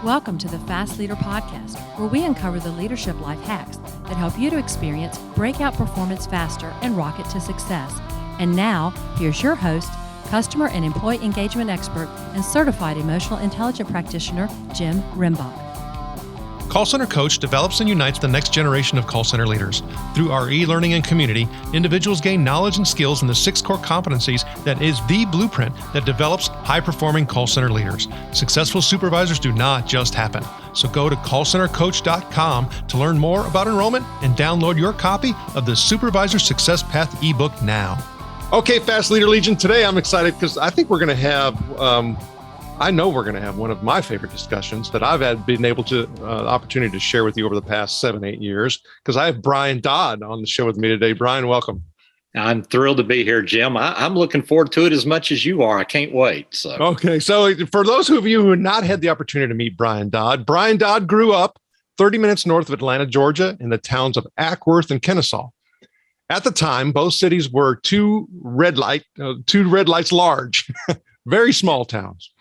Welcome to the Fast Leader Podcast, where we uncover the leadership life hacks that help you to experience breakout performance faster and rocket to success. And now, here's your host, customer and employee engagement expert and certified emotional intelligence practitioner, Jim Rimbach. Call Center Coach develops and unites the next generation of call center leaders. Through our e-learning and community, individuals gain knowledge and skills in the 6 core competencies that is the blueprint that develops high-performing call center leaders. Successful supervisors do not just happen. So go to callcentercoach.com to learn more about enrollment and download your copy of the Supervisor Success Path ebook now. Okay, Fast Leader Legion, today I'm excited because I think we're going to have I know we're going to have one of my favorite discussions that I've been able to opportunity to share with you over the past 7-8 years, because I have Brian Dodd on the show with me today. Brian, welcome. I'm thrilled to be here, Jim. I'm looking forward to it as much as you are. I can't wait. Okay, so for those of you who have not had the opportunity to meet Brian Dodd grew up 30 minutes north of Atlanta, Georgia, in the towns of Ackworth and Kennesaw. At the time, both cities were two red lights large, very small towns.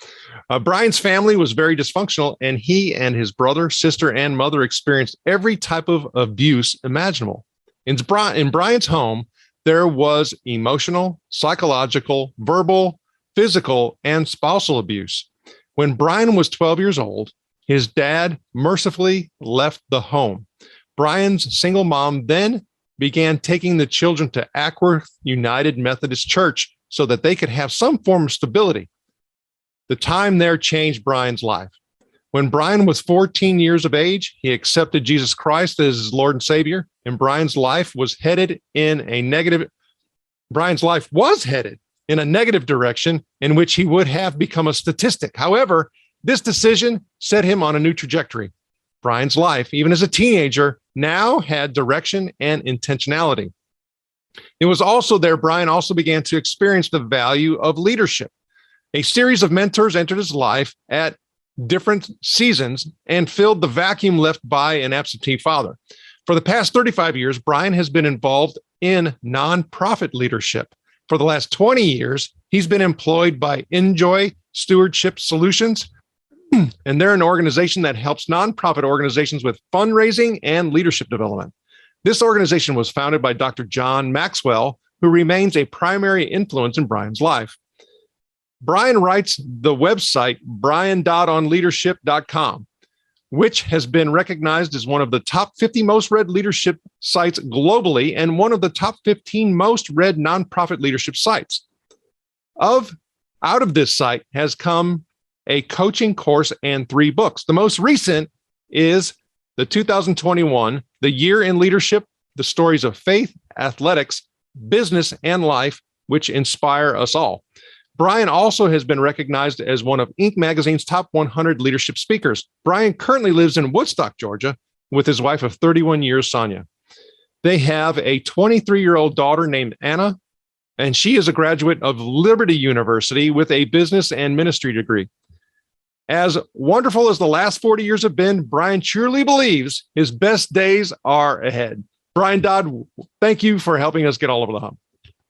Brian's family was very dysfunctional, and he and his brother, sister, and mother experienced every type of abuse imaginable. In Brian's home, there was emotional, psychological, verbal, physical, and spousal abuse. When Brian was 12 years old, his dad mercifully left the home. Brian's single mom then began taking the children to Ackworth United Methodist Church so that they could have some form of stability. The time there changed Brian's life. When Brian was 14 years of age, he accepted Jesus Christ as his Lord and Savior, and Brian's life was headed in a negative direction in which he would have become a statistic. However, this decision set him on a new trajectory. Brian's life, even as a teenager, now had direction and intentionality. It was also there Brian also began to experience the value of leadership. A series of mentors entered his life at different seasons and filled the vacuum left by an absentee father. For the past 35 years, Brian has been involved in nonprofit leadership. For the last 20 years, he's been employed by Enjoy Stewardship Solutions, and they're an organization that helps nonprofit organizations with fundraising and leadership development. This organization was founded by Dr. John Maxwell, who remains a primary influence in Brian's life. Brian writes the website briandoddonleadership.com, which has been recognized as one of the top 50 most read leadership sites globally and one of the top 15 most read nonprofit leadership sites. Out of this site has come a coaching course and 3 books. The most recent is the 2021, The Year in Leadership, The Stories of Faith, Athletics, Business, and Life, which inspire us all. Brian also has been recognized as one of Inc. magazine's top 100 leadership speakers. Brian currently lives in Woodstock, Georgia, with his wife of 31 years, Sonia. They have a 23-year-old daughter named Anna, and she is a graduate of Liberty University with a business and ministry degree. As wonderful as the last 40 years have been, Brian truly believes his best days are ahead. Brian Dodd, thank you for helping us get all over the hump.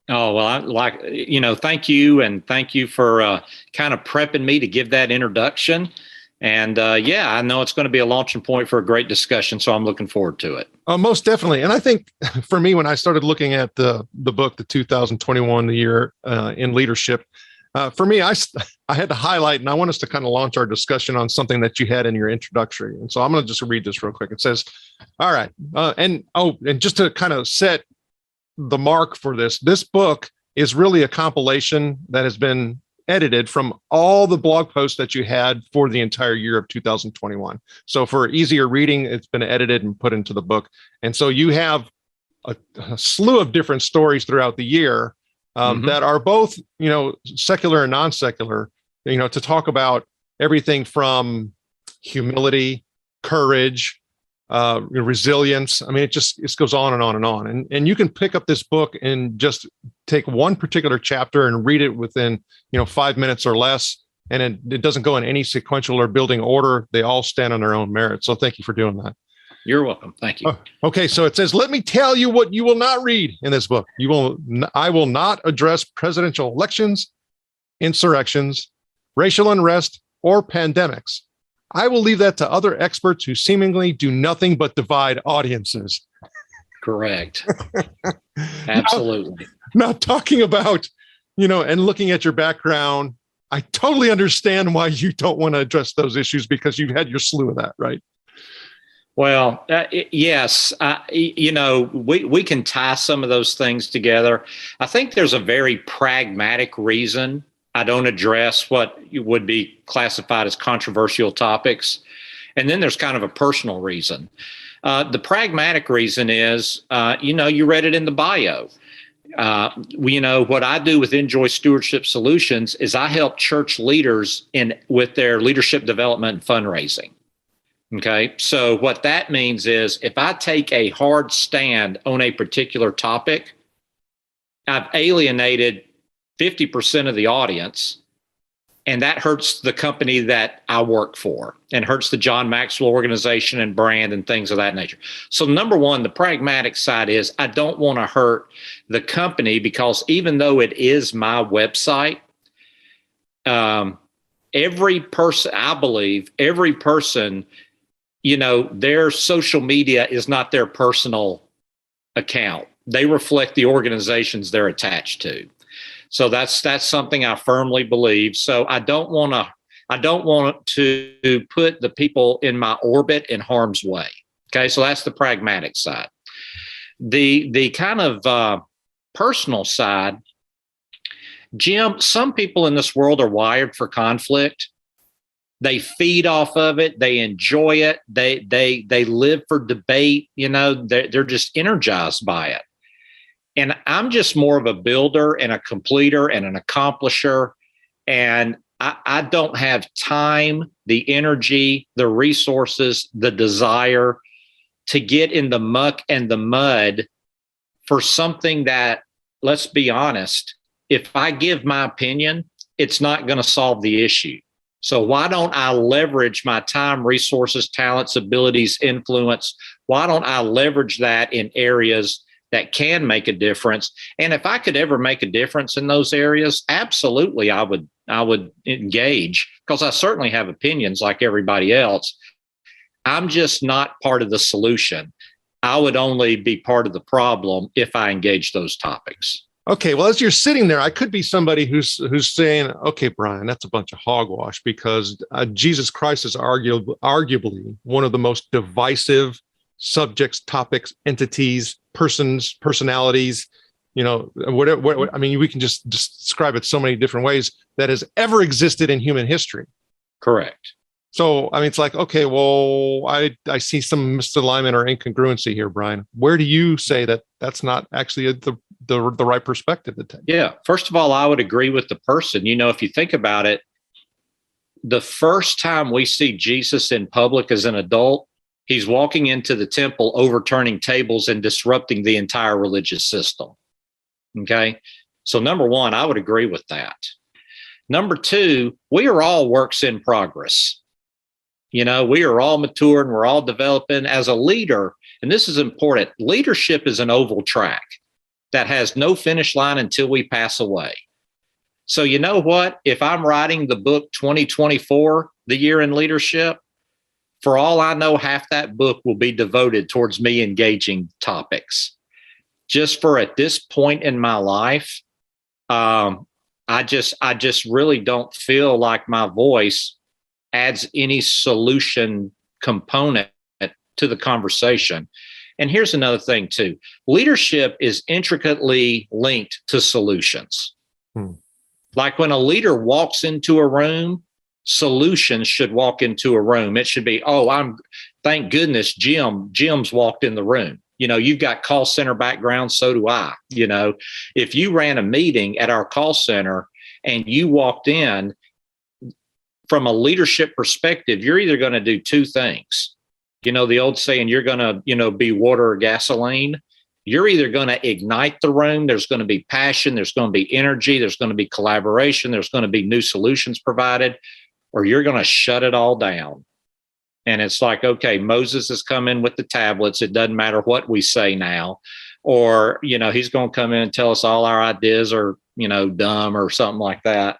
Oh, well, thank you. And thank you for kind of prepping me to give that introduction. And I know it's going to be a launching point for a great discussion. So I'm looking forward to it. Most definitely. And I think for me, when I started looking at the book, the 2021, The Year in Leadership, for me, I had to highlight, and I want us to kind of launch our discussion on something that you had in your introductory. And so I'm going to just read this real quick. It says, all right. And just to kind of set the mark for this book is really a compilation that has been edited from all the blog posts that you had for the entire year of 2021. So for easier reading, it's been edited and put into the book. And so you have a slew of different stories throughout the year that are both, secular and non-secular, to talk about everything from humility, courage, resilience. I mean, it goes on and on and on. And you can pick up this book and just take one particular chapter and read it within, 5 minutes or less. And it doesn't go in any sequential or building order. They all stand on their own merit. So thank you for doing that. You're welcome. Thank you. Okay. So it says, let me tell you what you will not read in this book. I will not address presidential elections, insurrections, racial unrest, or pandemics. I will leave that to other experts who seemingly do nothing but divide audiences. Correct. Absolutely. Not talking about, and looking at your background, I totally understand why you don't want to address those issues because you've had your slew of that, right? Well, yes. We can tie some of those things together. I think there's a very pragmatic reason I don't address what would be classified as controversial topics. And then there's kind of a personal reason. The pragmatic reason is, you read it in the bio. What I do with Enjoy Stewardship Solutions is I help church leaders with their leadership development and fundraising. Okay. So what that means is if I take a hard stand on a particular topic, I've alienated 50% of the audience, and that hurts the company that I work for and hurts the John Maxwell organization and brand and things of that nature. So number one, the pragmatic side is I don't want to hurt the company because even though it is my website, every person, their social media is not their personal account. They reflect the organizations they're attached to. So that's something I firmly believe. So I don't want to put the people in my orbit in harm's way. Okay, so that's the pragmatic side. The kind of personal side, Jim, some people in this world are wired for conflict. They feed off of it. They enjoy it. They live for debate. They're just energized by it. And I'm just more of a builder and a completer and an accomplisher. And I don't have time, the energy, the resources, the desire to get in the muck and the mud for something that, let's be honest, if I give my opinion, it's not going to solve the issue. So why don't I leverage my time, resources, talents, abilities, influence? Why don't I leverage that in areas that can make a difference? And if I could ever make a difference in those areas, absolutely, I would engage, because I certainly have opinions like everybody else. I'm just not part of the solution. I would only be part of the problem if I engage those topics. Okay, well, as you're sitting there, I could be somebody who's saying, okay, Brian, that's a bunch of hogwash, because Jesus Christ is arguably one of the most divisive subjects, topics, entities, personalities, whatever. I mean, we can just describe it so many different ways that has ever existed in human history. Correct. So, I mean, it's like, okay, well, I see some misalignment or incongruency here, Brian. Where do you say that that's not actually the right perspective to take? Yeah. First of all, I would agree with the person. If you think about it, the first time we see Jesus in public as an adult, he's walking into the temple, overturning tables and disrupting the entire religious system. Okay. So number one, I would agree with that. Number two, we are all works in progress. We are all mature and we're all developing as a leader. And this is important. Leadership is an oval track that has no finish line until we pass away. So you know what? If I'm writing the book 2024, the year in leadership, for all I know, half that book will be devoted towards me engaging topics. Just for at this point in my life, I just really don't feel like my voice adds any solution component to the conversation. And here's another thing too. Leadership is intricately linked to solutions. Like when a leader walks into a room, solutions should walk into a room. It should be, thank goodness Jim's walked in the room. You've got call center background, so do I. If you ran a meeting at our call center and you walked in, from a leadership perspective, you're either going to do two things. The old saying, you're going to, be water or gasoline. You're either going to ignite the room. There's going to be passion. There's going to be energy. There's going to be collaboration. There's going to be new solutions provided, or you're going to shut it all down. And it's like, okay, Moses has come in with the tablets. It doesn't matter what we say now, or, he's going to come in and tell us all our ideas are, dumb or something like that.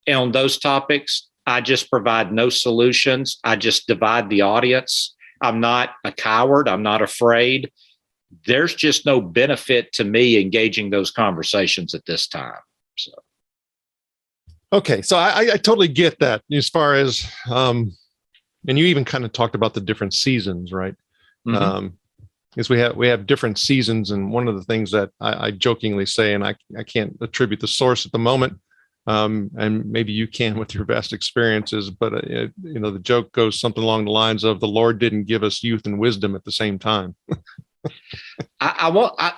And on those topics, I just provide no solutions. I just divide the audience. I'm not a coward. I'm not afraid. There's just no benefit to me engaging those conversations at this time. So. Okay. So I totally get that as far as, and you even kind of talked about the different seasons, right? Mm-hmm. Because we have different seasons. And one of the things that I jokingly say, and I can't attribute the source at the moment, and maybe you can with your vast experiences, but the joke goes something along the lines of the Lord didn't give us youth and wisdom at the same time.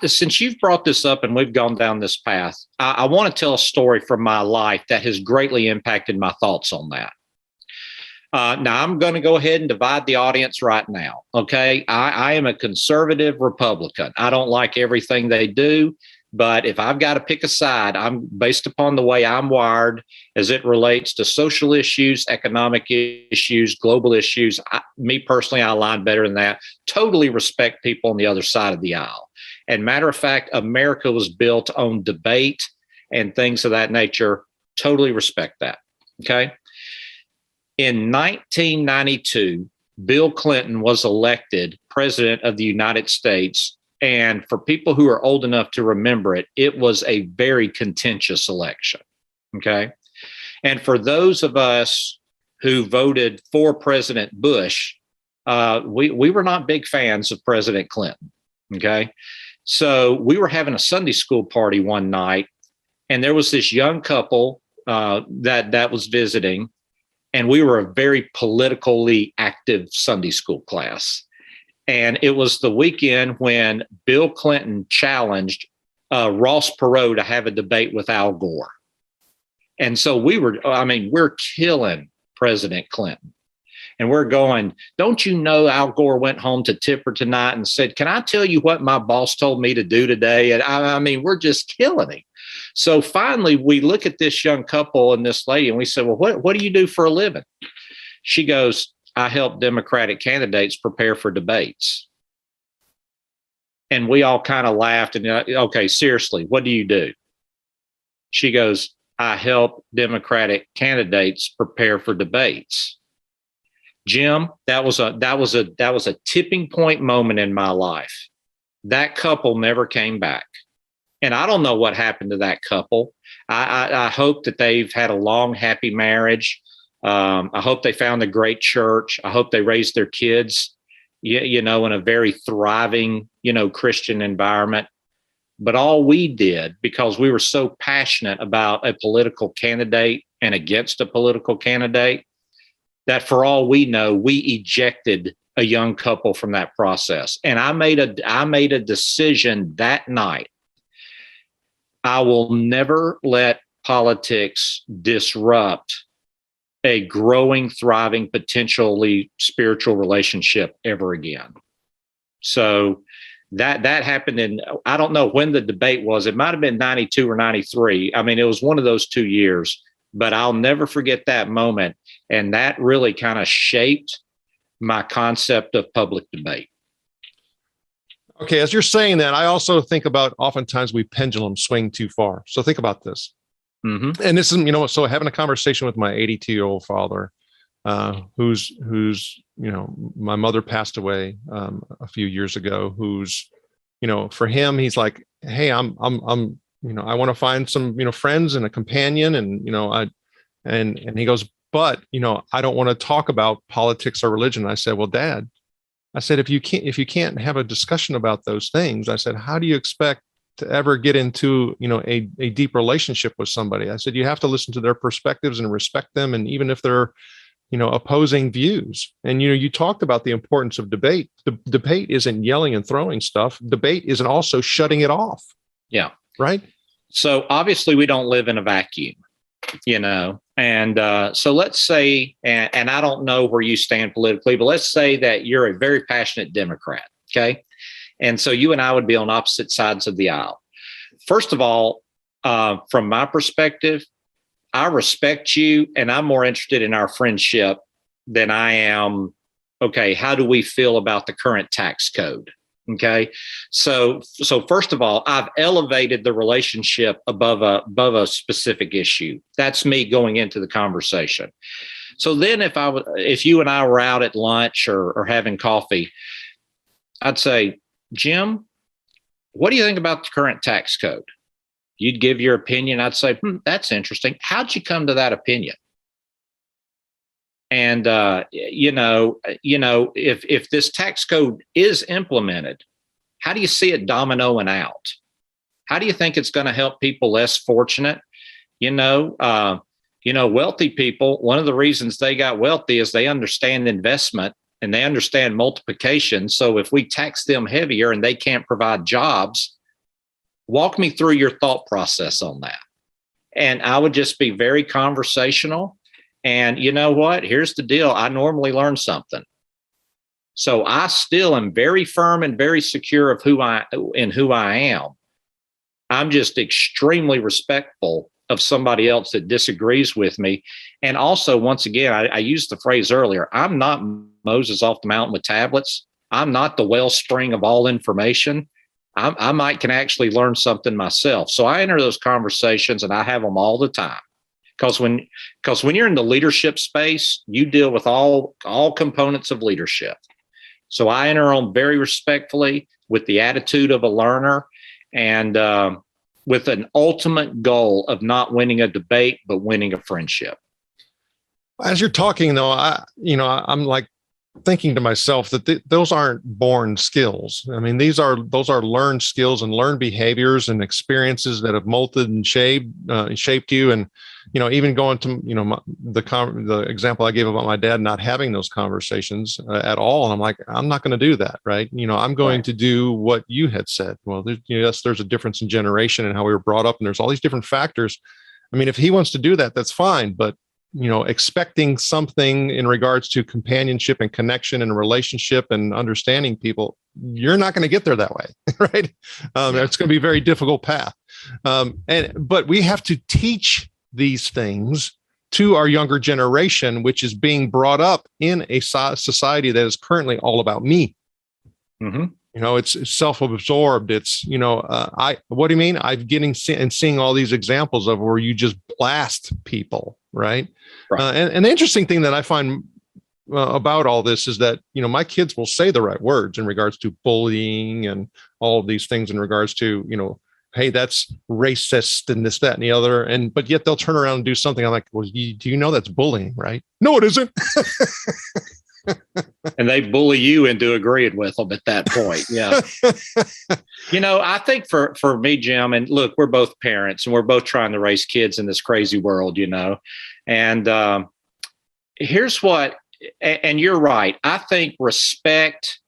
Since you've brought this up and we've gone down this path, I want to tell a story from my life that has greatly impacted my thoughts on that. Now, I'm going to go ahead and divide the audience right now. Okay. I am a conservative Republican. I don't like everything they do, but if I've got to pick a side, I'm based upon the way I'm wired as it relates to social issues, economic issues, global issues. Me personally, I align better than that. Totally respect people on the other side of the aisle. And matter of fact, America was built on debate and things of that nature. Totally respect that. Okay. In 1992, Bill Clinton was elected president of the United States. And for people who are old enough to remember it, it was a very contentious election. Okay. And for those of us who voted for President Bush, we were not big fans of President Clinton. Okay. So we were having a Sunday school party one night, and there was this young couple that was visiting, and we were a very politically active Sunday school class. And it was the weekend when Bill Clinton challenged Ross Perot to have a debate with Al Gore. And so we're killing President Clinton. And we're going, don't you know Al Gore went home to Tipper tonight and said, can I tell you what my boss told me to do today? And we're just killing him. So finally, we look at this young couple and this lady, and we said, well, what do you do for a living? She goes, I help Democratic candidates prepare for debates. And we all kind of laughed and, okay, seriously, what do you do? She goes, I help Democratic candidates prepare for debates. Jim, that was a tipping point moment in my life. That couple never came back. And I don't know what happened to that couple. I hope that they've had a long, happy marriage. I hope they found a great church. I hope they raised their kids, in a very thriving, Christian environment. But all we did, because we were so passionate about a political candidate and against a political candidate, that for all we know, we ejected a young couple from that process. And I made a decision that night. I will never let politics disrupt a growing, thriving, potentially spiritual relationship ever again. So that happened in, I don't know when the debate was. It might have been 92 or 93. It was one of those 2 years, but I'll never forget that moment. And that really kind of shaped my concept of public debate. Okay, as you're saying that, I also think about oftentimes we pendulum swing too far. So think about this. Mm-hmm. And this is, so having a conversation with my 82-year-old father, who's my mother passed away a few years ago. Who's, for him, he's like, hey, I want to find some, friends and a companion, and and he goes, but I don't want to talk about politics or religion. I said, well, Dad, I said, if you can't have a discussion about those things, I said, how do you expect to ever get into, a deep relationship with somebody? I said, you have to listen to their perspectives and respect them. And even if they're, opposing views. And, you talked about the importance of debate. The debate isn't yelling and throwing stuff. Debate isn't also shutting it off. Yeah. Right. So obviously we don't live in a vacuum, and so let's say, and I don't know where you stand politically, but let's say that you're a very passionate Democrat. Okay. And so you and I would be on opposite sides of the aisle. First of all, from my perspective, I respect you, and I'm more interested in our friendship than I am, okay, how do we feel about the current tax code? Okay. So first of all, I've elevated the relationship above a specific issue. That's me going into the conversation. So then if you and I were out at lunch or having coffee, I'd say, Jim, what do you think about the current tax code? You'd give your opinion. I'd say, that's interesting. How'd you come to that opinion? And, if this tax code is implemented, how do you see it dominoing out? How do you think it's going to help people less fortunate? Wealthy people, one of the reasons they got wealthy is they understand investment and they understand multiplication. So if we tax them heavier and they can't provide jobs, walk me through your thought process on that. And I would just be very conversational. And you know what? Here's the deal. I normally learn something. So I still am very firm and very secure of who I am. I'm just extremely respectful of somebody else that disagrees with me. And also, once again, I used the phrase earlier, I'm not Moses off the mountain with tablets. I'm not the wellspring of all information. I can actually learn something myself. So I enter those conversations and I have them all the time. Because when you're in the leadership space, you deal with all components of leadership. So I enter on very respectfully with the attitude of a learner and with an ultimate goal of not winning a debate, but winning a friendship. As you're talking, though, I'm like thinking to myself that those aren't born skills. I mean, those are learned skills and learned behaviors and experiences that have molded and shaped you. And even going to the example I gave about my dad not having those conversations at all. And I'm like, I'm not going to do that, right? I'm going to do what you had said. Well, there's a difference in generation and how we were brought up, and there's all these different factors. I mean, if he wants to do that, that's fine. But expecting something in regards to companionship and connection and relationship and understanding people, you're not going to get there that way, right? It's going to be a very difficult path. But we have to teach these things to our younger generation, which is being brought up in a society that is currently all about me. Mm-hmm. It's self-absorbed. It's, what do you mean? I'm getting and seeing all these examples of where you just blast people, right? And the interesting thing that I find about all this is that, my kids will say the right words in regards to bullying and all of these things in regards to, hey, that's racist and this, that, and the other. But yet they'll turn around and do something. I'm like, well, do you know that's bullying, right? No, it isn't. And they bully you into agreeing with them at that point. Yeah. I think for me, Jim, and look, we're both parents and we're both trying to raise kids in this crazy world, and here's what, and you're right. I think respect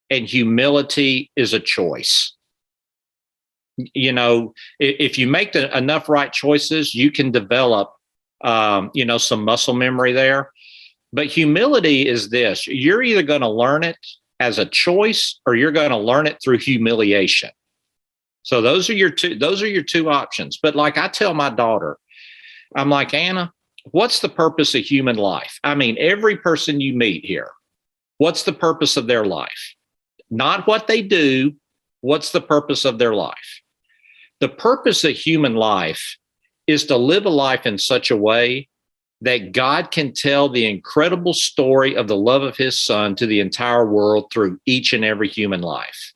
and humility is a choice. If you make enough right choices, you can develop, some muscle memory there. But humility is this: you're either going to learn it as a choice or you're going to learn it through humiliation. So those are your two options. But like I tell my daughter, I'm like, Anna, what's the purpose of human life? I mean, every person you meet here, what's the purpose of their life? Not what they do. What's the purpose of their life? The purpose of human life is to live a life in such a way that God can tell the incredible story of the love of his son to the entire world through each and every human life.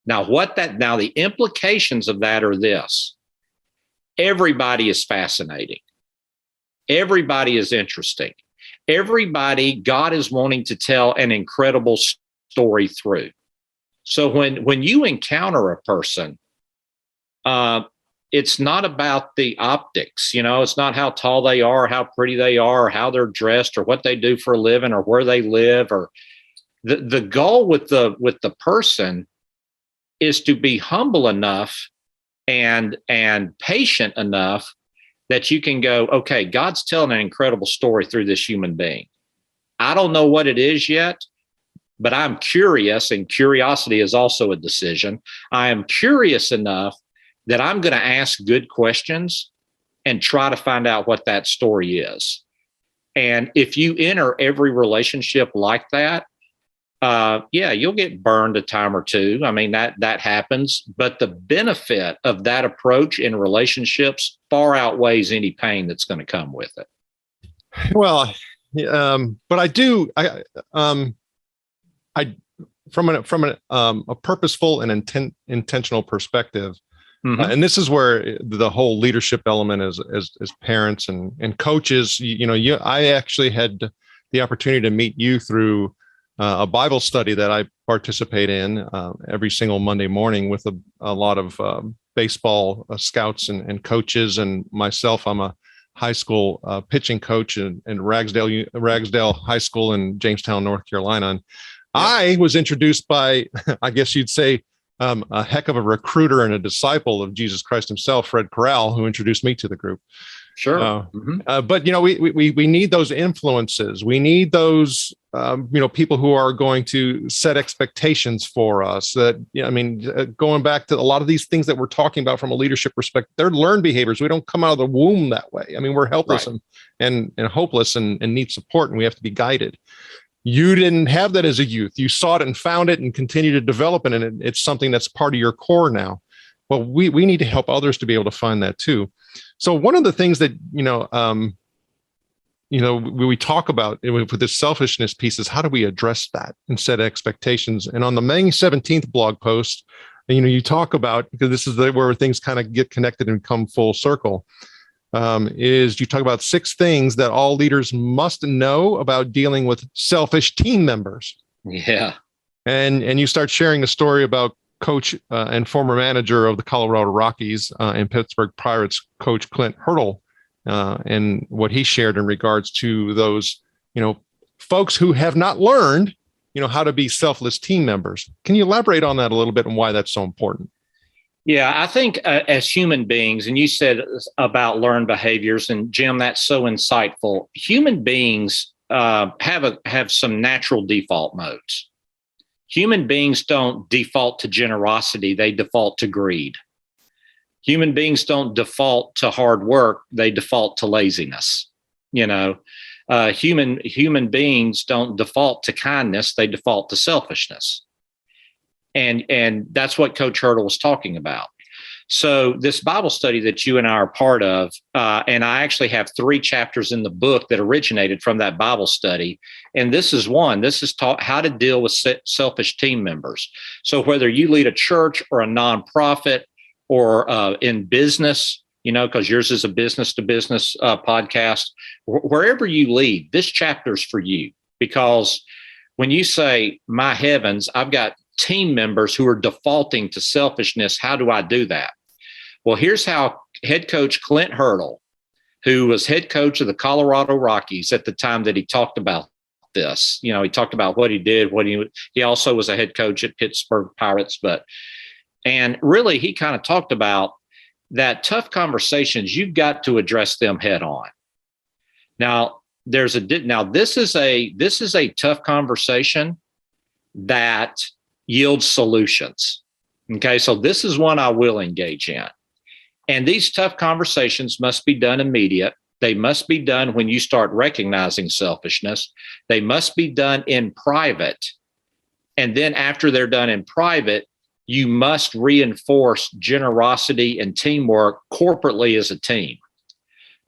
Now, the implications of that are this: everybody is fascinating. Everybody is interesting. Everybody, God is wanting to tell an incredible story through. So when you encounter a person, it's not about the optics, it's not how tall they are, how pretty they are, or how they're dressed, or what they do for a living, or where they live. Or the goal with the person is to be humble enough and patient enough that you can go, okay, God's telling an incredible story through this human being. I don't know what it is yet, but I'm curious, and curiosity is also a decision. I am curious enough that I'm going to ask good questions and try to find out what that story is. And if you enter every relationship like that, you'll get burned a time or two. I mean, that happens, but the benefit of that approach in relationships far outweighs any pain that's going to come with it. Well, But I do. I from a purposeful and intentional perspective. And this is where the whole leadership element as parents and coaches, I actually had the opportunity to meet you through a Bible study that I participate in every single Monday morning with a lot of baseball scouts and coaches, and myself. I'm a high school pitching coach in Ragsdale High School in Jamestown, North Carolina. And I was introduced by, I guess you'd say, a heck of a recruiter and a disciple of Jesus Christ himself, Fred Corral, who introduced me to the group. Sure. But we need those influences. We need those people who are going to set expectations for us. Going back to a lot of these things that we're talking about from a leadership perspective, they're learned behaviors. We don't come out of the womb that way. I mean, we're helpless and hopeless and need support, and we have to be guided. You didn't have that as a youth. You sought it and found it and continue to develop it, and it's something that's part of your core now. Well, we need to help others to be able to find that too. So one of the things that we talk about with this selfishness piece is how do we address that and set expectations? And on the May 17th blog post, you talk about, because this is where things kind of get connected and come full circle. Is you talk about 6 things that all leaders must know about dealing with selfish team members. Yeah. And you start sharing the story about coach and former manager of the Colorado Rockies and Pittsburgh Pirates, Coach Clint Hurdle, and what he shared in regards to those, folks who have not learned, how to be selfless team members. Can you elaborate on that a little bit and why that's so important? Yeah, I think as human beings, and you said about learned behaviors, and Jim, that's so insightful. Human beings have some natural default modes. Human beings don't default to generosity; they default to greed. Human beings don't default to hard work; they default to laziness. Human beings don't default to kindness; they default to selfishness. And that's what Coach Hurdle was talking about. So this Bible study that you and I are part of, and I actually have 3 chapters in the book that originated from that Bible study. And this is one. This is taught how to deal with selfish team members. So whether you lead a church or a nonprofit or in business, because yours is a business-to-business podcast, wherever you lead, this chapter is for you. Because when you say, my heavens, I've got team members who are defaulting to selfishness, how do I do that? Well, here's how head coach Clint Hurdle, who was head coach of the Colorado Rockies at the time that he talked about this, he talked about what he did, he also was a head coach at Pittsburgh Pirates, and really he kind of talked about that tough conversations, you've got to address them head on. Now, this is a tough conversation that yields solutions. Okay, so this is one I will engage in. And these tough conversations must be done immediate. They must be done when you start recognizing selfishness. They must be done in private. And then after they're done in private, you must reinforce generosity and teamwork corporately as a team.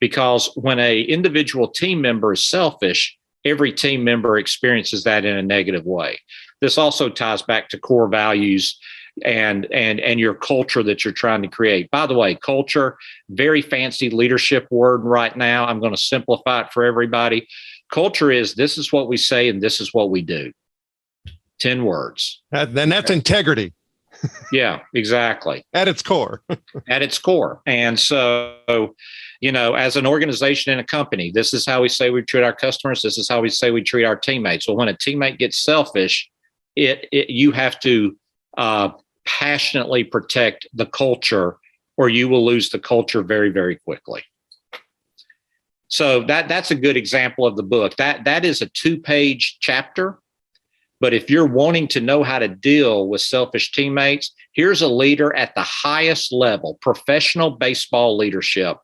Because when an individual team member is selfish, every team member experiences that in a negative way. This also ties back to core values and your culture that you're trying to create. By the way, culture, very fancy leadership word right now. I'm going to simplify it for everybody. Culture is, this is what we say and this is what we do. 10 words. Then that's integrity. Yeah, exactly. At its core. At its core. And so, as an organization and a company, this is how we say we treat our customers. This is how we say we treat our teammates. So when a teammate gets selfish, you have to passionately protect the culture, or you will lose the culture very, very quickly. So that's a good example of the book. That is a 2-page chapter. But if you're wanting to know how to deal with selfish teammates, here's a leader at the highest level, professional baseball leadership,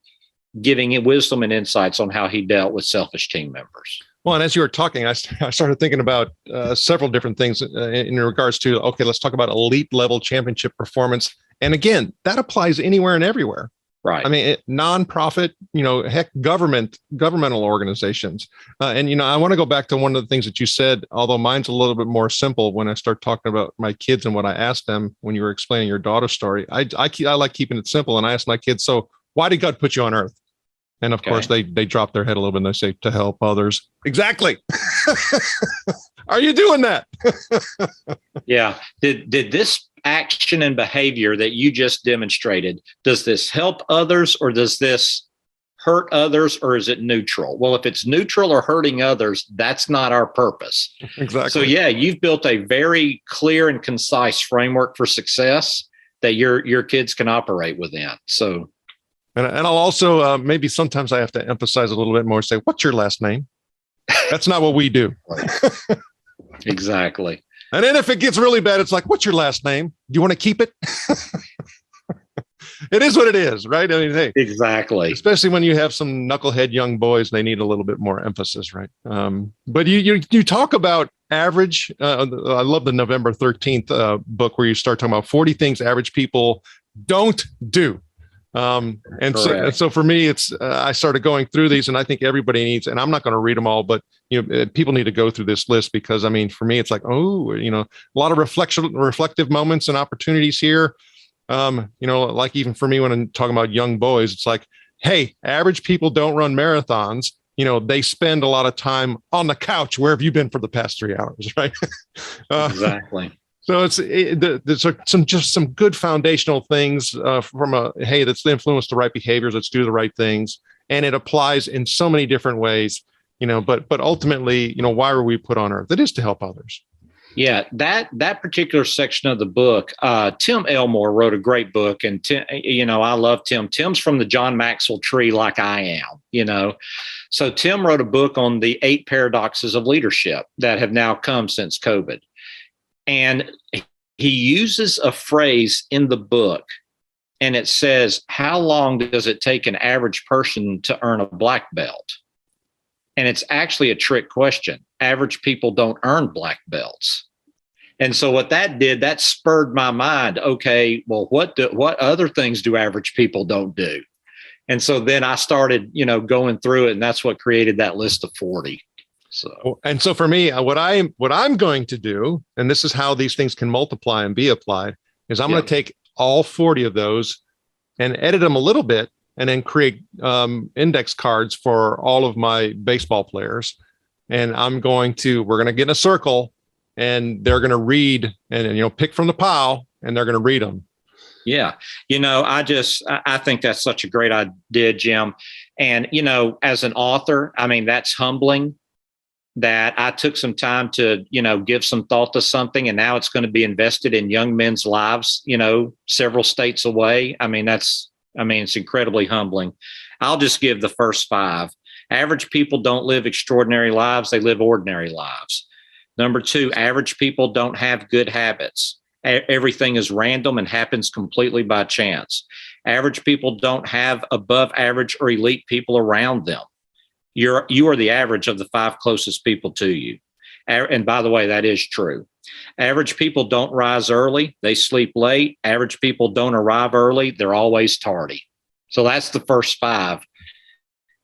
giving wisdom and insights on how he dealt with selfish team members. Well, and as you were talking, I started thinking about several different things in regards to, okay, let's talk about elite level championship performance. And again, that applies anywhere and everywhere. Right. I mean, nonprofit, heck, governmental organizations. And I want to go back to one of the things that you said, although mine's a little bit more simple when I start talking about my kids and what I asked them when you were explaining your daughter's story. I like keeping it simple. And I asked my kids, so why did God put you on earth? And of course, they drop their head a little bit and they say, to help others. Exactly. Are you doing that? Yeah. Did this action and behavior that you just demonstrated, does this help others or does this hurt others, or is it neutral? Well, if it's neutral or hurting others, that's not our purpose. Exactly. So yeah, you've built a very clear and concise framework for success that your kids can operate within. So, and I'll also maybe sometimes I have to emphasize a little bit more. Say, what's your last name? That's not what we do. Exactly. And then if it gets really bad, it's like, what's your last name? Do you want to keep it? It is what it is, right? I mean, hey, exactly. Especially when you have some knucklehead young boys, they need a little bit more emphasis, right? But you talk about average. I love the November 13th book where you start talking about 40 things average people don't do. And so for me, it's I started going through these, and I think everybody needs, and I'm not going to read them all, but people need to go through this list because I mean, for me, it's like, a lot of reflective moments and opportunities here. Like even for me, when I'm talking about young boys, it's like, hey, average people don't run marathons. They spend a lot of time on the couch. Where have you been for the past 3 hours, right? Exactly. So there's some good foundational things let's influence the right behaviors. Let's do the right things. And it applies in so many different ways, but ultimately, why were we put on earth? It is to help others. Yeah, that particular section of the book, Tim Elmore wrote a great book, and I love Tim. Tim's from the John Maxwell tree, like I am. So Tim wrote a book on the 8 paradoxes of leadership that have now come since COVID, and he uses a phrase in the book, and it says, "How long does it take an average person to earn a black belt?" And it's actually a trick question. Average people don't earn black belts. And so what that did, that spurred my mind. Okay, well, what other things do average people don't do? And so then I started, going through it, and that's what created that list of 40. So for me, what I'm going to do, and this is how these things can multiply and be applied, is I'm going to take all 40 of those and edit them a little bit, and then create index cards for all of my baseball players. And we're going to get in a circle, and they're going to read and, pick from the pile, and they're going to read them. Yeah. I think that's such a great idea, Jim. And, as an author, I mean, that's humbling that I took some time to, give some thought to something, and now it's going to be invested in young men's lives, several states away. It's incredibly humbling. I'll just give the first 5. Average people don't live extraordinary lives. They live ordinary lives. Number 2, average people don't have good habits. Everything is random and happens completely by chance. Average people don't have above average or elite people around them. You are the average of the 5 closest people to you. And by the way, that is true. Average people don't rise early. They sleep late. Average people don't arrive early. They're always tardy. So that's the first 5.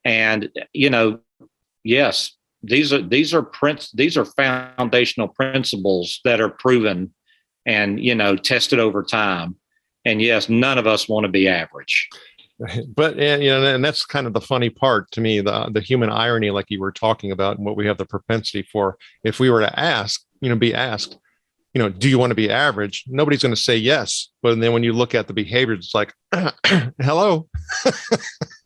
And, yes, these are foundational principles that are proven and, tested over time. And yes, none of us want to be average. But, and that's kind of the funny part to me, the human irony, like you were talking about, and what we have the propensity for. If we were to be asked, do you want to be average? Nobody's going to say yes. But then when you look at the behaviors, it's like, hello.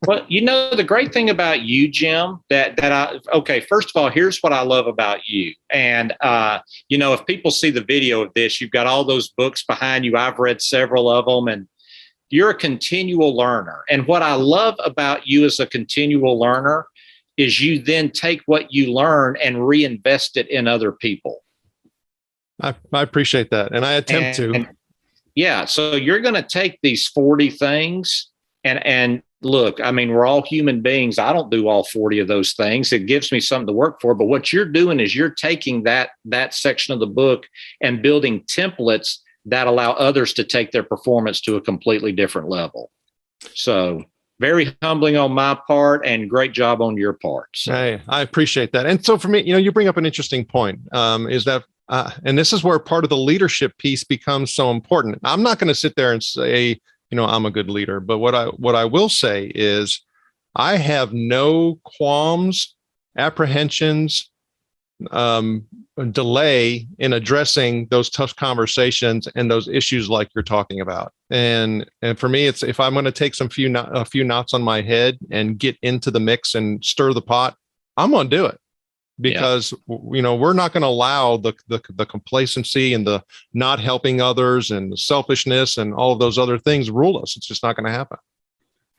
Well, the great thing about you, Jim, first of all, here's what I love about you. And, if people see the video of this, you've got all those books behind you. I've read several of them, and you're a continual learner. And what I love about you as a continual learner is you then take what you learn and reinvest it in other people. I appreciate that. And I attempt to. Yeah. So you're going to take these 40 things and look, we're all human beings. I don't do all 40 of those things. It gives me something to work for. But what you're doing is you're taking that section of the book and building templates that allow others to take their performance to a completely different level. So very humbling on my part, and great job on your part. So. Hey, I appreciate that. And so for me, you bring up an interesting point, is that, and this is where part of the leadership piece becomes so important. I'm not going to sit there and say, I'm a good leader, but what I will say is I have no qualms, apprehensions, delay in addressing those tough conversations and those issues like you're talking about. And for me, it's, if I'm going to take a few knots on my head and get into the mix and stir the pot, I'm going to do it, because we're not going to allow the complacency and the not helping others and the selfishness and all of those other things rule us. It's just not going to happen.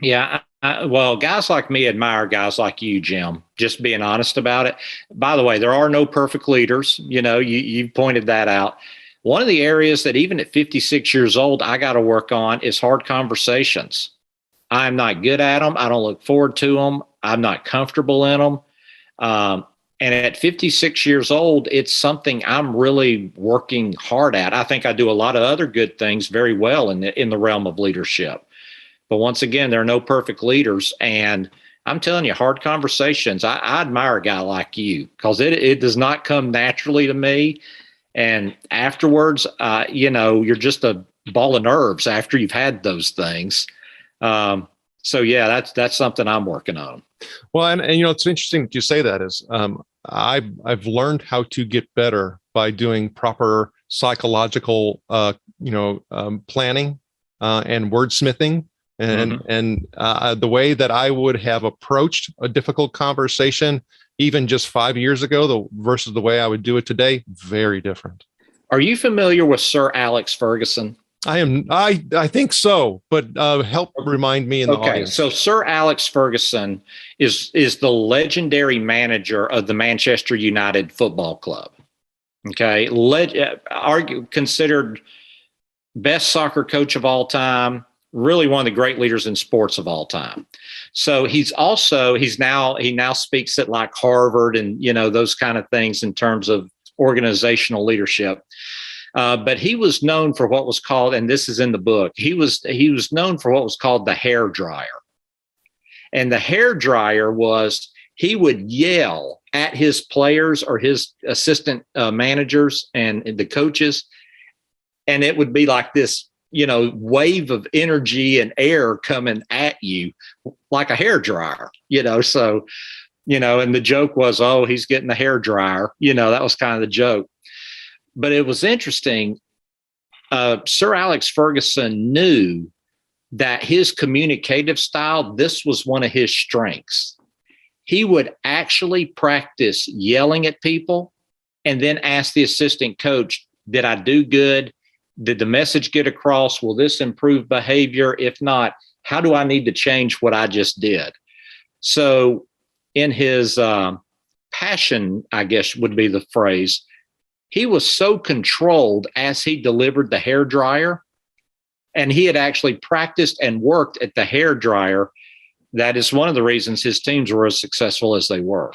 Yeah. Well, guys like me admire guys like you, Jim, just being honest about it. By the way, there are no perfect leaders. You pointed that out. One of the areas that even at 56 years old, I got to work on is hard conversations. I'm not good at them. I don't look forward to them. I'm not comfortable in them. And at 56 years old, it's something I'm really working hard at. I think I do a lot of other good things very well in the realm of leadership. But once again, there are no perfect leaders. And I'm telling you, hard conversations, I admire a guy like you, because it does not come naturally to me. And afterwards, you're just a ball of nerves after you've had those things. So yeah, that's something I'm working on. Well, and it's interesting that you say that. Is I've learned how to get better by doing proper psychological planning and wordsmithing. And the way that I would have approached a difficult conversation, even just 5 years ago, versus the way I would do it today, very different. Are you familiar with Sir Alex Ferguson? I am. I think so, but help remind me in the audience. So Sir Alex Ferguson is the legendary manager of the Manchester United Football Club. Okay, considered best soccer coach of all time. Really one of the great leaders in sports of all time. So he now speaks at like Harvard and, those kind of things in terms of organizational leadership. But he was known for what was called, and this is in the book, he was known for what was called the hair dryer. And the hair dryer was, he would yell at his players or his assistant managers and the coaches. And it would be like this, wave of energy and air coming at you like a hair dryer, so, and the joke was, oh, he's getting the hair dryer, that was kind of the joke. But it was interesting. Sir Alex Ferguson knew that his communicative style, this was one of his strengths. He would actually practice yelling at people and then ask the assistant coach, did I do good? Did the message get across? Will this improve behavior? If not, how do I need to change what I just did? So in his passion, I guess would be the phrase, he was so controlled as he delivered the hair dryer, and he had actually practiced and worked at the hair dryer. That is one of the reasons his teams were as successful as they were.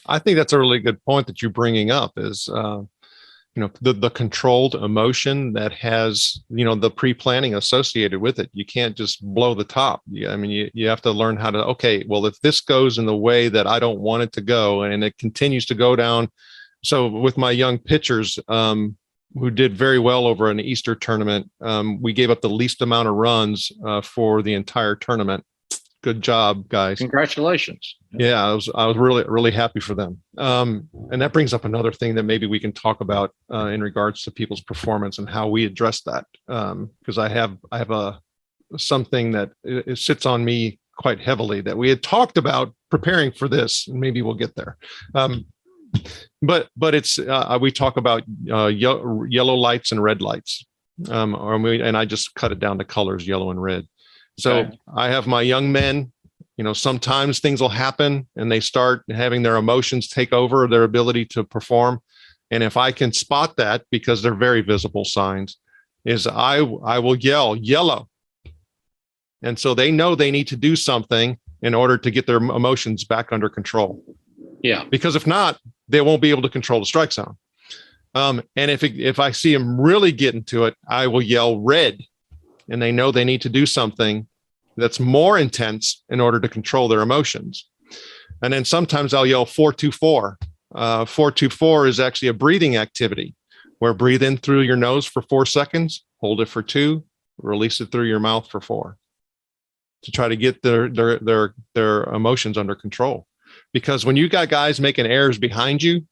I think that's a really good point that you're bringing up is, the controlled emotion that has, the pre-planning associated with it. You can't just blow the top. You have to learn how to, okay, well, if this goes in the way that I don't want it to go and it continues to go down. So with my young pitchers, who did very well over an Easter tournament, we gave up the least amount of runs for the entire tournament. Good job, guys. Congratulations. Yeah, I was really, really happy for them. And that brings up another thing that maybe we can talk about in regards to people's performance and how we address that. Because I have something that it sits on me quite heavily that we had talked about preparing for this, and maybe we'll get there. But it's we talk about yellow lights and red lights, and I just cut it down to colors, yellow and red. So okay. I have my young men, sometimes things will happen and they start having their emotions take over their ability to perform. And if I can spot that, because they're very visible signs, is I will yell yellow. And so they know they need to do something in order to get their emotions back under control. Yeah. Because if not, they won't be able to control the strike zone. And if I see them really get into it, I will yell red. And they know they need to do something that's more intense in order to control their emotions. And then sometimes I'll yell 4-2-4. 4-2-4 is actually a breathing activity where breathe in through your nose for 4 seconds, hold it for 2, release it through your mouth for 4, to try to get their emotions under control. Because when you got guys making errors behind you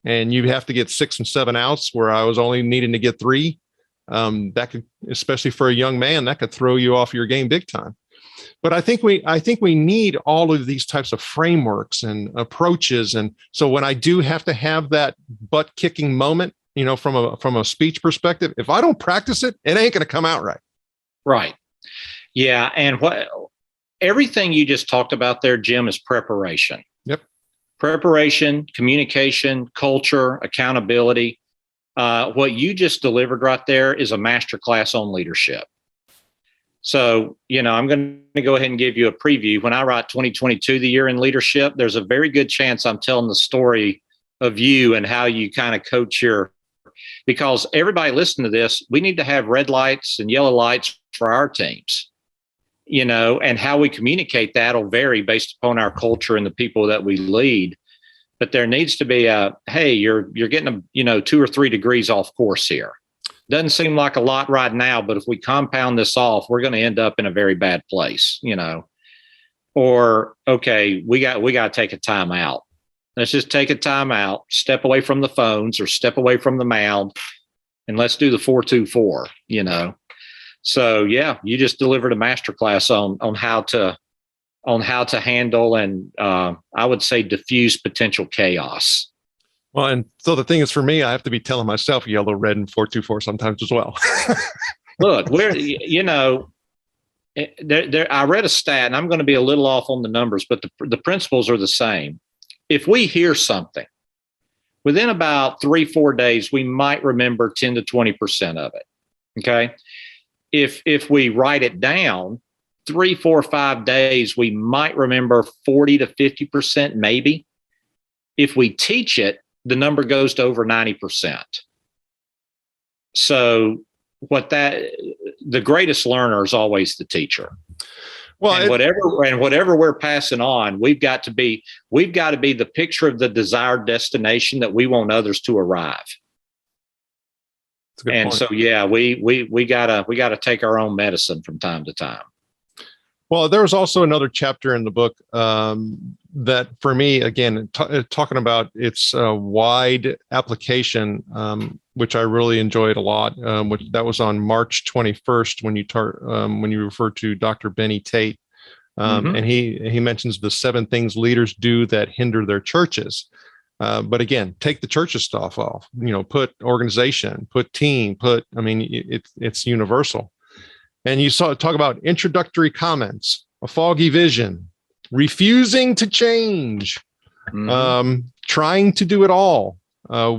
and you have to get 6 and 7 outs where I was only needing to get 3, that could, especially for a young man, that could throw you off your game big time. But I think we need all of these types of frameworks and approaches. And so when I do have to have that butt kicking moment, from a speech perspective, if I don't practice it, it ain't going to come out right. Right. Yeah. And everything you just talked about there, Jim, is preparation. Yep. Preparation, communication, culture, accountability. What you just delivered right there is a masterclass on leadership. So, I'm going to go ahead and give you a preview. When I write 2022, the year in leadership, there's a very good chance I'm telling the story of you and how you kind of coach because everybody listening to this, we need to have red lights and yellow lights for our teams, and how we communicate that will vary based upon our culture and the people that we lead. But there needs to be hey, you're getting 2 or 3 degrees off course here. Doesn't seem like a lot right now, but if we compound this off, we're going to end up in a very bad place, Or, okay, we got to take a time out. Let's just take a time out, step away from the phones or step away from the mound, and let's do the 4-2-4, So yeah, you just delivered a masterclass on how to handle and I would say diffuse potential chaos. Well, and so the thing is, for me, I have to be telling myself yellow, red, and 4-2-4 sometimes as well. Look, I read a stat, and I'm going to be a little off on the numbers, but the principles are the same. If we hear something, within about 3-4 days, we might remember 10 to 20% of it. Okay. If we write it down, 3, 4, 5 days, we might remember 40 to 50%, maybe. If we teach it, the number goes to over 90%. So the greatest learner is always the teacher. Well, and whatever we're passing on, we've got to be the picture of the desired destination that we want others to arrive. And point. So, yeah, we gotta take our own medicine from time to time. Well, there was also another chapter in the book that, for me, again, talking about its wide application, which I really enjoyed a lot. That was on March 21st when you refer to Dr. Benny Tate, and he mentions the 7 things leaders do that hinder their churches. But again, take the churches stuff off. Put organization, put team, it's universal. And you talk about introductory comments, a foggy vision, refusing to change, trying to do it all.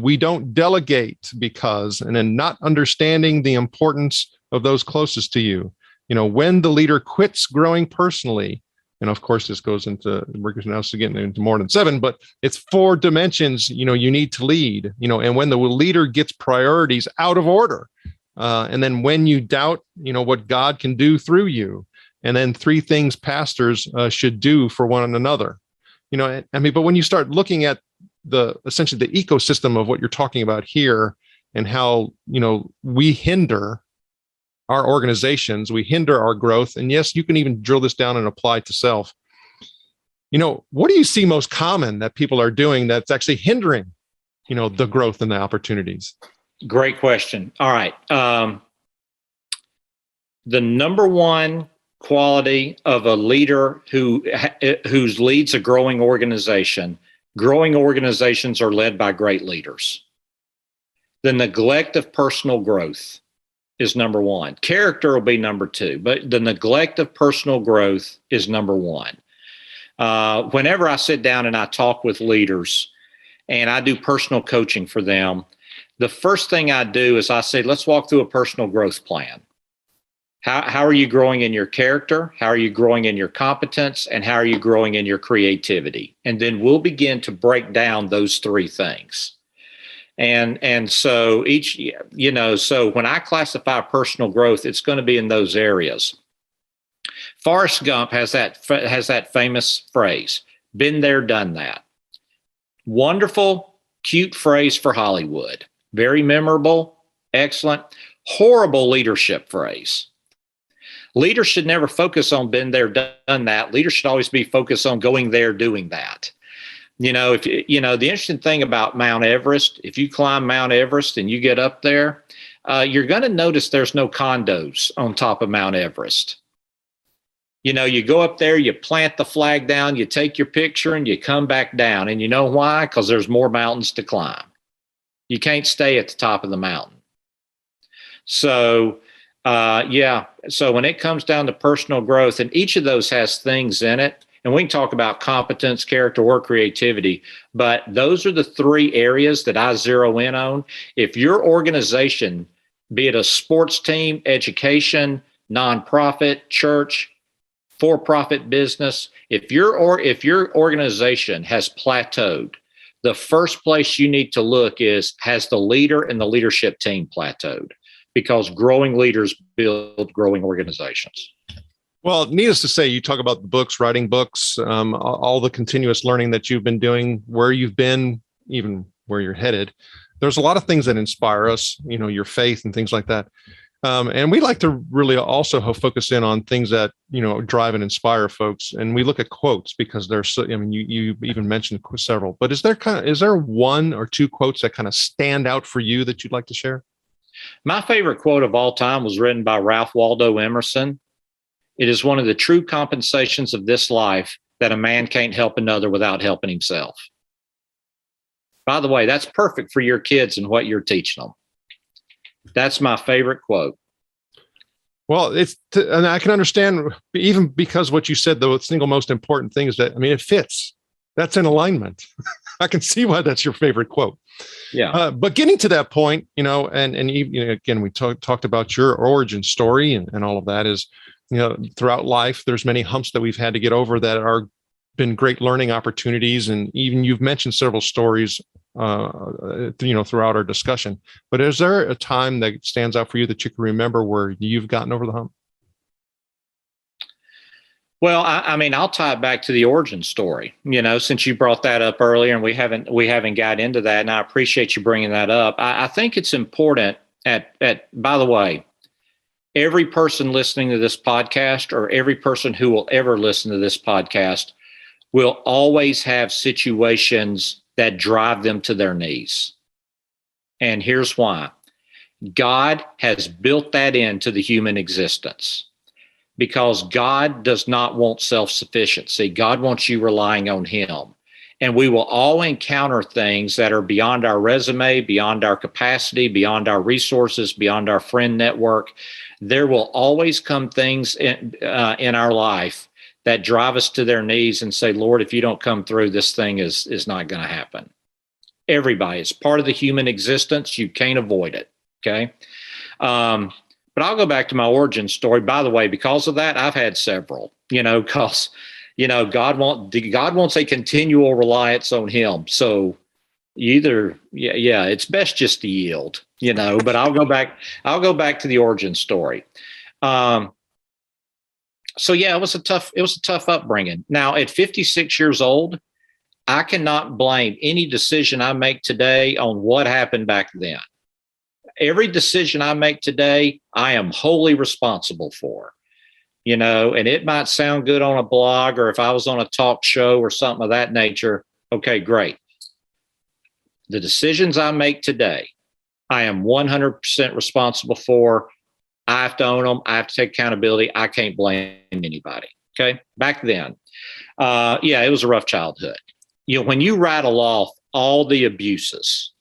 We don't delegate and then not understanding the importance of those closest to you. When the leader quits growing personally, and of course this goes into, we're now getting into more than 7, but it's 4 dimensions, you need to lead, and when the leader gets priorities out of order. And then when you doubt, what God can do through you, and then 3 things pastors should do for one another, but when you start looking at essentially the ecosystem of what you're talking about here and how, we hinder our organizations, we hinder our growth. And yes, you can even drill this down and apply to self. What do you see most common that people are doing that's actually hindering, the growth and the opportunities? Great question. All right. The number one quality of a leader who leads a growing organization. Growing organizations are led by great leaders. The neglect of personal growth is number 1. Character will be number 2, but the neglect of personal growth is number 1. Whenever I sit down and I talk with leaders and I do personal coaching for them, the first thing I do is I say, let's walk through a personal growth plan. How are you growing in your character? How are you growing in your competence? And how are you growing in your creativity? And then we'll begin to break down those 3 things. And so so when I classify personal growth, it's going to be in those areas. Forrest Gump has that famous phrase, been there, done that. Wonderful, cute phrase for Hollywood. Very memorable, excellent, horrible leadership phrase. Leaders should never focus on been there, done that. Leaders should always be focused on going there, doing that. The interesting thing about Mount Everest, if you climb Mount Everest and you get up there, you're going to notice there's no condos on top of Mount Everest. You go up there, you plant the flag down, you take your picture, and you come back down. And you know why? Because there's more mountains to climb. You can't stay at the top of the mountain. So, So when it comes down to personal growth, and each of those has things in it, and we can talk about competence, character, or creativity, but those are the three areas that I zero in on. If your organization, be it a sports team, education, nonprofit, church, for-profit business, if your organization has plateaued, the first place you need to look is, has the leader and the leadership team plateaued? Because growing leaders build growing organizations. Well, needless to say, you talk about the books, writing books, all the continuous learning that you've been doing, where you've been, even where you're headed. There's a lot of things that inspire us, your faith and things like that. And we like to really also focus in on things that, drive and inspire folks. And we look at quotes because there's so, you even mentioned several, but is there one or two quotes that kind of stand out for you that you'd like to share? My favorite quote of all time was written by Ralph Waldo Emerson. It is one of the true compensations of this life that a man can't help another without helping himself. By the way, that's perfect for your kids and what you're teaching them. That's my favorite quote. Well, and I can understand, even because what you said, the single most important thing is that, it fits. That's in alignment. I can see why that's your favorite quote. Yeah. But getting to that point, and again, we talked about your origin story and all of that is, throughout life, there's many humps that we've had to get over that are been great learning opportunities. And even you've mentioned several stories, throughout our discussion. But is there a time that stands out for you that you can remember where you've gotten over the hump? Well, I'll tie it back to the origin story, since you brought that up earlier, and we haven't got into that, and I appreciate you bringing that up. I think it's important by the way, every person listening to this podcast, or every person who will ever listen to this podcast, will always have situations that drive them to their knees. And here's why. God has built that into the human existence. Because God does not want self-sufficiency. God wants you relying on him. And we will all encounter things that are beyond our resume, beyond our capacity, beyond our resources, beyond our friend network. There will always come things in our life that drive us to their knees and say, Lord, if you don't come through, this thing is not going to happen. Everybody, it's part of the human existence. You can't avoid it. Okay. But I'll go back to my origin story. By the way, because of that, I've had several, because, God wants a continual reliance on him. So it's best just to yield, but I'll go back to the origin story. It was a tough upbringing. Now at 56 years old, I cannot blame any decision I make today on what happened back then. Every decision I make today, I am wholly responsible for, and it might sound good on a blog, or if I was on a talk show or something of that nature. Okay, great. The decisions I make today, I am 100% responsible for. I have to own them. I have to take accountability. I can't blame anybody. Okay. Back then, it was a rough childhood. When you rattle off all the abuses,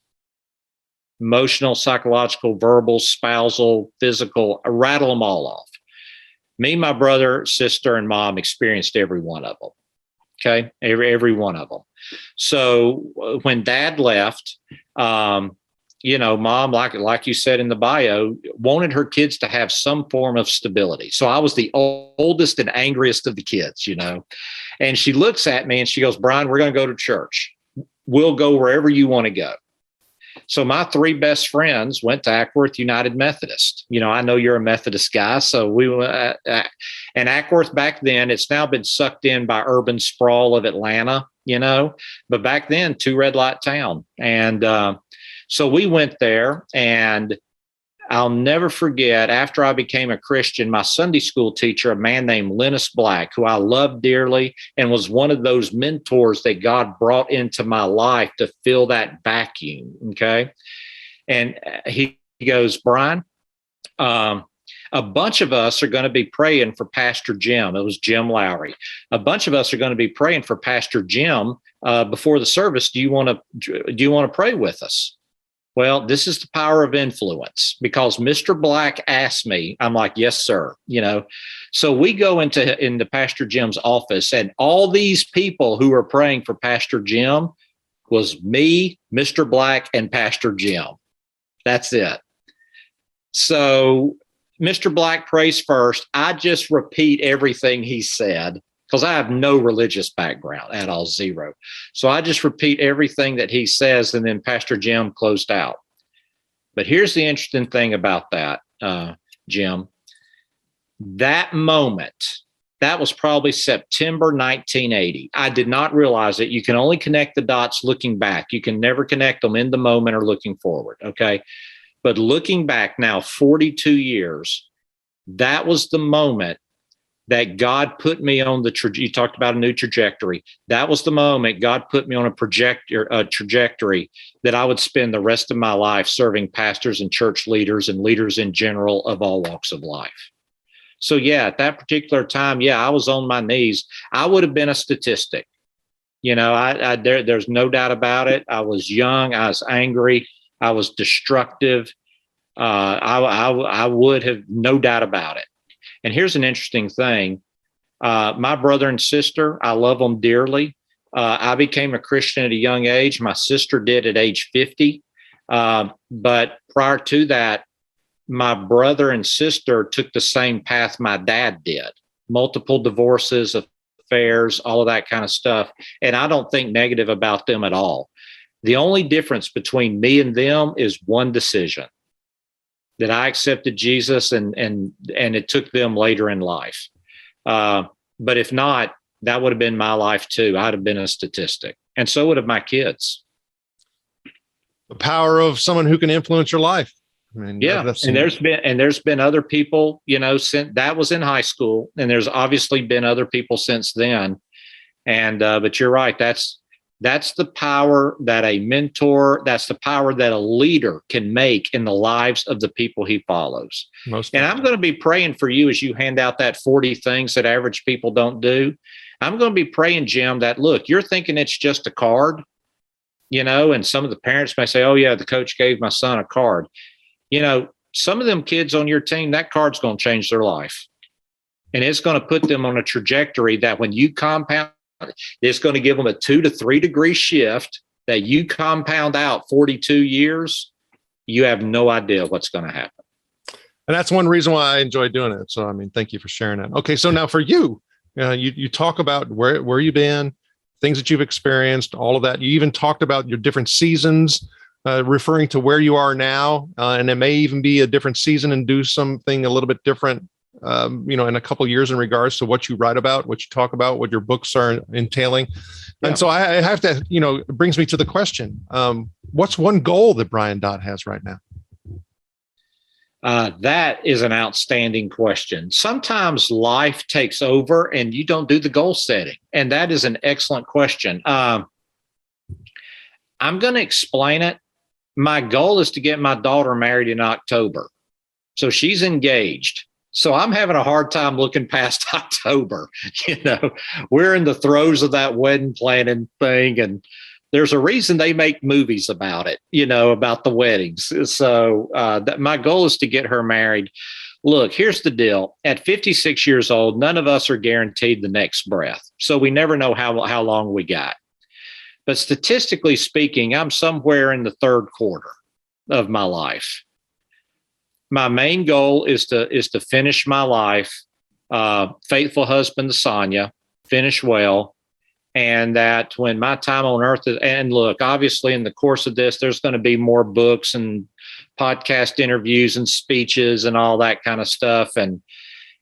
emotional, psychological, verbal, spousal, physical, I rattle them all off. Me, my brother, sister, and mom experienced every one of them. Okay. Every one of them. So when dad left, mom, like you said in the bio, wanted her kids to have some form of stability. So I was the oldest and angriest of the kids, and she looks at me and she goes, Brian, we're going to go to church. We'll go wherever you want to go. So my three best friends went to Ackworth United Methodist. I know you're a Methodist guy, so we went. And Ackworth back then, it's now been sucked in by urban sprawl of Atlanta. But back then, two red light town, and so we went there, and I'll never forget, after I became a Christian, my Sunday school teacher, a man named Linus Black, who I loved dearly and was one of those mentors that God brought into my life to fill that vacuum. Okay. And he goes, Brian, a bunch of us are going to be praying for Pastor Jim. It was Jim Lowry. A bunch of us are going to be praying for Pastor Jim before the service. Do you want to pray with us? Well, this is the power of influence, because Mr. Black asked me. I'm like, yes, sir. So we go into Pastor Jim's office, and all these people who were praying for Pastor Jim was me, Mr. Black, and Pastor Jim. That's it. So Mr. Black prays first. I just repeat everything he said, because I have no religious background at all, zero. So I just repeat everything that he says, and then Pastor Jim closed out. But here's the interesting thing about that, Jim. That moment, that was probably September 1980. I did not realize it. You can only connect the dots looking back. You can never connect them in the moment or looking forward, okay? But looking back now, 42 years, that was the moment that God put me on you talked about a new trajectory. That was the moment God put me on a trajectory that I would spend the rest of my life serving pastors and church leaders and leaders in general of all walks of life. So yeah, at that particular time, I was on my knees. I would have been a statistic. There's no doubt about it. I was young. I was angry. I was destructive. I would have, no doubt about it. And here's an interesting thing. My brother and sister, I love them dearly. I became a Christian at a young age. My sister did at age 50. But prior to that, my brother and sister took the same path my dad did. Multiple divorces, affairs, all of that kind of stuff. And I don't think negative about them at all. The only difference between me and them is one decision. That I accepted Jesus, and it took them later in life. But if not, that would have been my life too. I'd have been a statistic, and so would have my kids. The power of someone who can influence your life. And there's been other people, since that was in high school, and there's obviously been other people since then. And but you're right. That's the power that a mentor, that's the power that a leader can make in the lives of the people he follows. And I'm going to be praying for you as you hand out that 40 things that average people don't do. I'm going to be praying, Jim, that, look, you're thinking it's just a card, and some of the parents may say, oh, yeah, the coach gave my son a card. Some of them kids on your team, that card's going to change their life. And it's going to put them on a trajectory that when you compound, it's going to give them a 2 to 3 degree shift that you compound out 42 years. You have no idea what's going to happen. And that's one reason why I enjoy doing it. So, thank you for sharing that. Okay. So now for you, you talk about where you've been, things that you've experienced, all of that. You even talked about your different seasons, referring to where you are now. And it may even be a different season and do something a little bit different in a couple of years in regards to what you write about, what you talk about, what your books are entailing. Yeah. And so I have to, it brings me to the question, what's one goal that Brian Dodd has right now? That is an outstanding question. Sometimes life takes over and you don't do the goal setting. And that is an excellent question. I'm going to explain it. My goal is to get my daughter married in October. So she's engaged. So I'm having a hard time looking past October. We're in the throes of that wedding planning thing. And there's a reason they make movies about it, about the weddings. So my goal is to get her married. Look, here's the deal. At 56 years old, none of us are guaranteed the next breath. So we never know how long we got. But statistically speaking, I'm somewhere in the third quarter of my life. My main goal is to finish my life, faithful husband to Sonia, finish well, And that when my time on earth is, and look, obviously in the course of this, there's going to be more books and podcast interviews and speeches and all that kind of stuff. And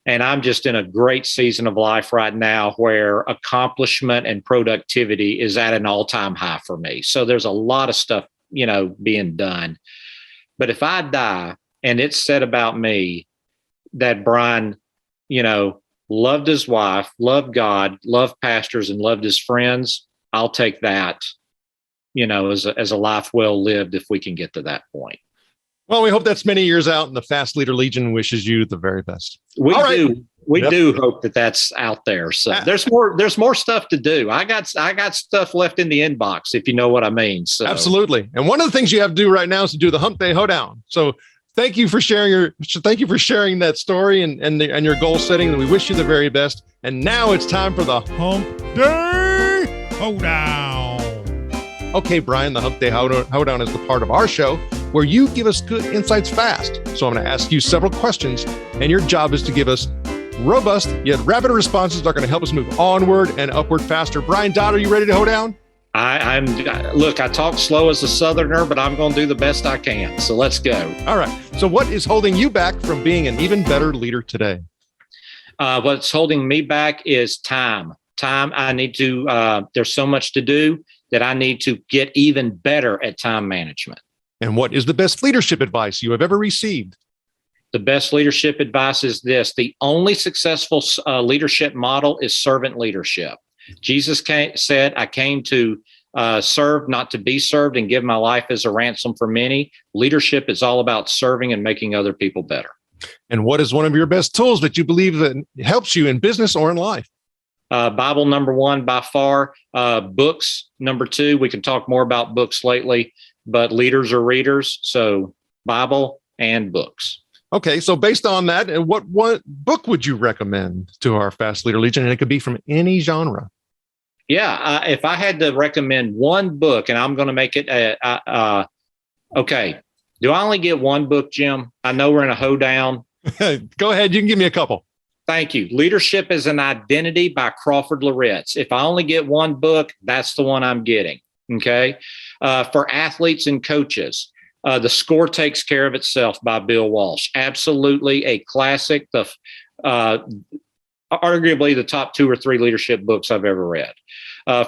I'm just in a great season of life right now where accomplishment and productivity is at an all-time high for me. So there's a lot of stuff, being done. But if I die and it's said about me that Brian, loved his wife, loved God, loved pastors, and loved his friends, I'll take that, as a life well lived if we can get to that point. Well, we hope that's many years out, and the Fast Leader Legion wishes you the very best. We do hope that that's out there. So there's more stuff to do. I got stuff left in the inbox, if you know what I mean. So absolutely. And one of the things you have to do right now is to do the Hump Day Hoedown. So thank you for sharing that story and your goal setting. And we wish you the very best. And now it's time for the Hump Day Hoedown. Okay, Brian, the Hump Day Hoedown is the part of our show where you give us good insights fast. So I'm going to ask you several questions, and your job is to give us robust yet rapid responses that are going to help us move onward and upward faster. Brian Dodd, are you ready to hoe down? Look, I talk slow as a Southerner, but I'm going to do the best I can. So let's go. All right. So what is holding you back from being an even better leader today? What's holding me back is time. I need to, there's so much to do that I need to get even better at time management. And what is the best leadership advice you have ever received? The best leadership advice is this: the only successful leadership model is servant leadership. Jesus said, I came to serve, not to be served, and give my life as a ransom for many. Leadership is all about serving and making other people better. And what is one of your best tools that you believe that helps you in business or in life? Bible, number one, by far. Books, number two. We can talk more about books lately, but leaders are readers. So Bible and books. Okay. So based on that, what book would you recommend to our Fast Leader Legion? And it could be from any genre. Yeah. If I had to recommend one book, and I'm going to make it, okay. Do I only get one book, Jim? I know we're in a hoedown. Go ahead. You can give me a couple. Thank you. Leadership as an Identity by Crawford Loritz. If I only get one book, that's the one I'm getting. Okay. For athletes and coaches, The Score Takes Care of Itself by Bill Walsh. Absolutely a classic. Arguably the top 2 or 3 leadership books I've ever read.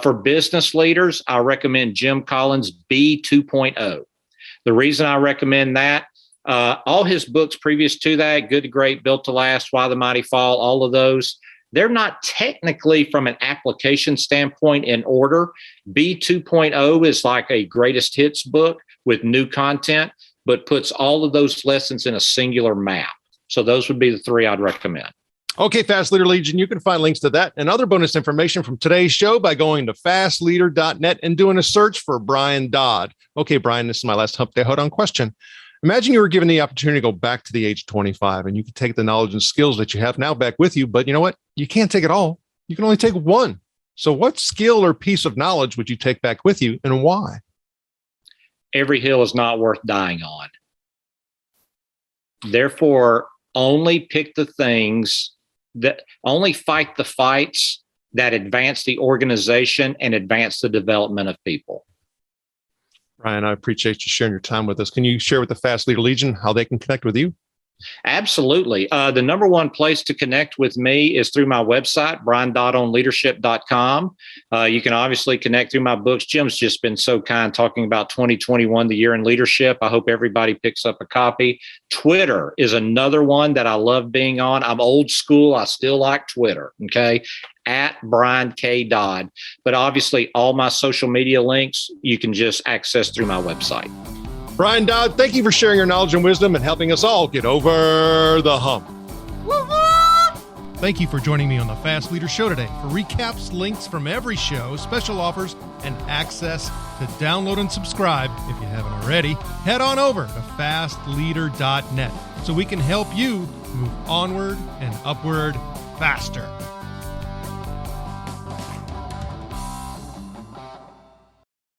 For business leaders, I recommend Jim Collins' B 2.0. The reason I recommend that, all his books previous to that, Good to Great, Built to Last, Why the Mighty Fall, all of those, they're not technically from an application standpoint in order. B 2.0 is like a greatest hits book with new content, but puts all of those lessons in a singular map. So those would be the 3 I'd recommend. Okay, Fast Leader Legion, you can find links to that and other bonus information from today's show by going to fastleader.net and doing a search for Brian Dodd. Okay, Brian, this is my last Hump Day Hoedown question. Imagine you were given the opportunity to go back to the age of 25 and you could take the knowledge and skills that you have now back with you, but you know what? You can't take it all. You can only take one. So what skill or piece of knowledge would you take back with you and why? Every hill is not worth dying on. Therefore, only pick the things that only fight the fights that advance the organization and advance the development of people. Brian, I appreciate you sharing your time with us. Can you share with the Fast Leader Legion how they can connect with you? Absolutely. The number one place to connect with me is through my website, briandoddonleadership.com. You can obviously connect through my books. Jim's just been so kind talking about 2021, the year in leadership. I hope everybody picks up a copy. Twitter is another one that I love being on. I'm old school. I still like Twitter. Okay. At Brian K. Dodd. But obviously all my social media links, you can just access through my website. Brian Dodd, thank you for sharing your knowledge and wisdom and helping us all get over the hump. Thank you for joining me on the Fast Leader Show today. For recaps, links from every show, special offers, and access to download and subscribe, if you haven't already, head on over to fastleader.net so we can help you move onward and upward faster.